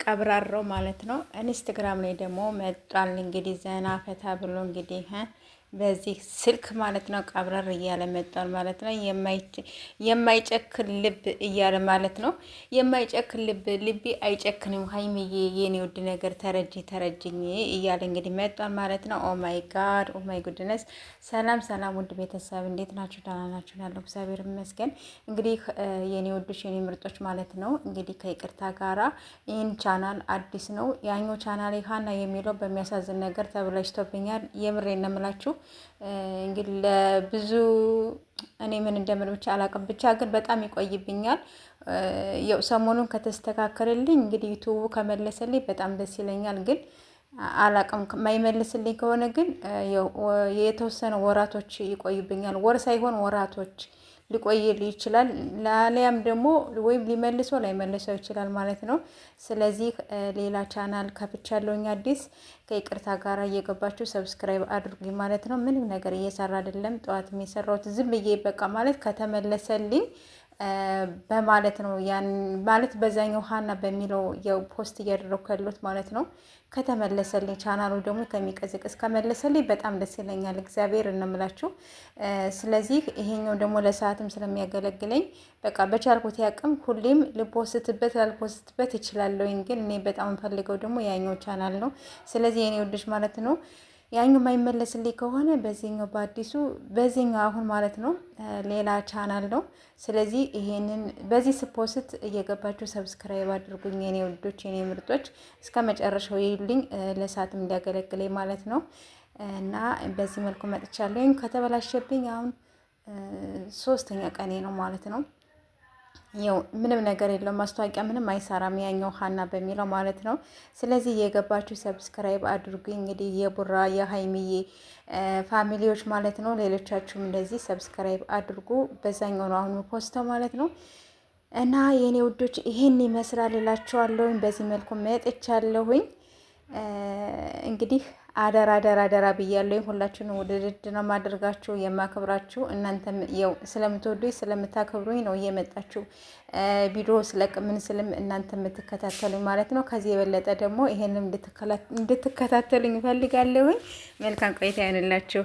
ቀብራራው ማለት ነው። ኢንስታግራም ላይ ደግሞ መጧል እንግዲህ ዘና ፈታ ብሎ እንግዲህ በዚህ ስልክ ማለት ነው ቀብረር እያለ መጧል ማለት ነው። የማይጨክን ልብ እያለ ማለት ነው። የማይጨክን ልቤ አይጨክንም ሀይሚዬ የኔ ውድ ነገር ተረጅኝ እያለ እንግዲህ መጧል ማለት ነው። ኦ ማይ ጉድነስ። ሰላም ሰላም ውድ ቤተሰብ እንዴት ናችሁ? ደህና ናችሁ? ያለው እግዚአብሔር ይመስገን። እንግዲህ የኔ ውዶች የኔ ምርጦች ማለት ነው እንግዲህ ከይቅርታ ጋራ ይህን ቻናል አዲስ ነው። ያኛው ቻናል ሀና የሚለው በሚያሳዝን ነገር ተብላሽቶብኛል። የምሬን ነው የምላችሁ። እንግዲህ ለብዙ እኔ ምን እንደምን ብቻ አላውቅም፣ ብቻ ግን በጣም ይቆይብኛል። ያው ሰሞኑን ከተስተካከለልኝ እንግዲህ ዩቲዩብ ከመለሰልኝ በጣም ደስ ይለኛል። ግን አላውቅም የማይመልስልኝ ከሆነ ግን የተወሰነ ወራቶች ይቆይብኛል። ወር ሳይሆን ወራቶች ሊቆይል ይችላል። ላሊያም ደግሞ ወይም ሊመልሰው ላይመልሰው ይችላል ማለት ነው። ስለዚህ ሌላ ቻናል ከፍቻለሁኝ አዲስ። ከይቅርታ ጋር እየገባችሁ ሰብስክራይብ አድርጉኝ ማለት ነው። ምንም ነገር እየሰራ አይደለም። ጠዋት የሰራሁት ዝም ብዬ በቃ ማለት ከተመለሰልኝ በማለት ነው። ያን ማለት በዛኛው ሀና በሚለው ፖስት እያደረኩ ያሉት ማለት ነው። ከተመለሰልኝ ቻናሉ ደግሞ ከሚቀዝቅዝ ከመለሰልኝ በጣም ደስ ይለኛል። እግዚአብሔር እንምላችሁ። ስለዚህ ይሄኛው ደግሞ ለሰዓትም ስለሚያገለግለኝ በቃ በቻልኩት ያቅም ሁሌም ልፖስትበት ላልፖስትበት እችላለሁኝ። ግን እኔ በጣም ፈልገው ደግሞ ያኛው ቻናል ነው። ስለዚህ የኔ ወደሽ ማለት ነው ያኛው የማይመለስልኝ ከሆነ በዚህኛው በአዲሱ በዚህኛው አሁን ማለት ነው ሌላ ቻናል ነው። ስለዚህ ይሄንን በዚህ ስፖስት እየገባችሁ ሰብስክራይብ አድርጉኝ የኔ ውዶች የኔ ምርጦች፣ እስከ መጨረሻው ይልኝ ለሰዓትም እንዲያገለግለኝ ማለት ነው። እና በዚህ መልኩ መጥቻለሁ። ከተበላሸብኝ አሁን 3ኛ ቀኔ ነው ማለት ነው። ያው ምንም ነገር የለውም፣ ማስታወቂያ ምንም አይሰራም ያኛው ሀና በሚለው ማለት ነው። ስለዚህ የገባችሁ ሰብስክራይብ አድርጉኝ። እንግዲህ የቡራ የሀይሚዬ ፋሚሊዎች ማለት ነው። ሌሎቻችሁም እንደዚህ ሰብስክራይብ አድርጉ። በዛኛው ነው አሁን ፖስተው ማለት ነው። እና የኔ ውዶች ይሄን ይመስላል እላችኋለሁኝ። በዚህ መልኩ መጥቻለሁኝ። እንግዲህ አደራ ብያለሁ። ሁላችሁንም ውድድ ነው ማድረጋችሁ የማከብራችሁ። እናንተም ያው ስለምትወዱኝ ስለምታከብሩኝ ነው እየመጣችሁ ቪዲዮ ስለቅ ምን ስልም እናንተ የምትከታተሉኝ ማለት ነው። ከዚህ የበለጠ ደግሞ ይሄንን እንድትከታተሉኝ እፈልጋለሁኝ። መልካም ቆይታ ይሆንላችሁ።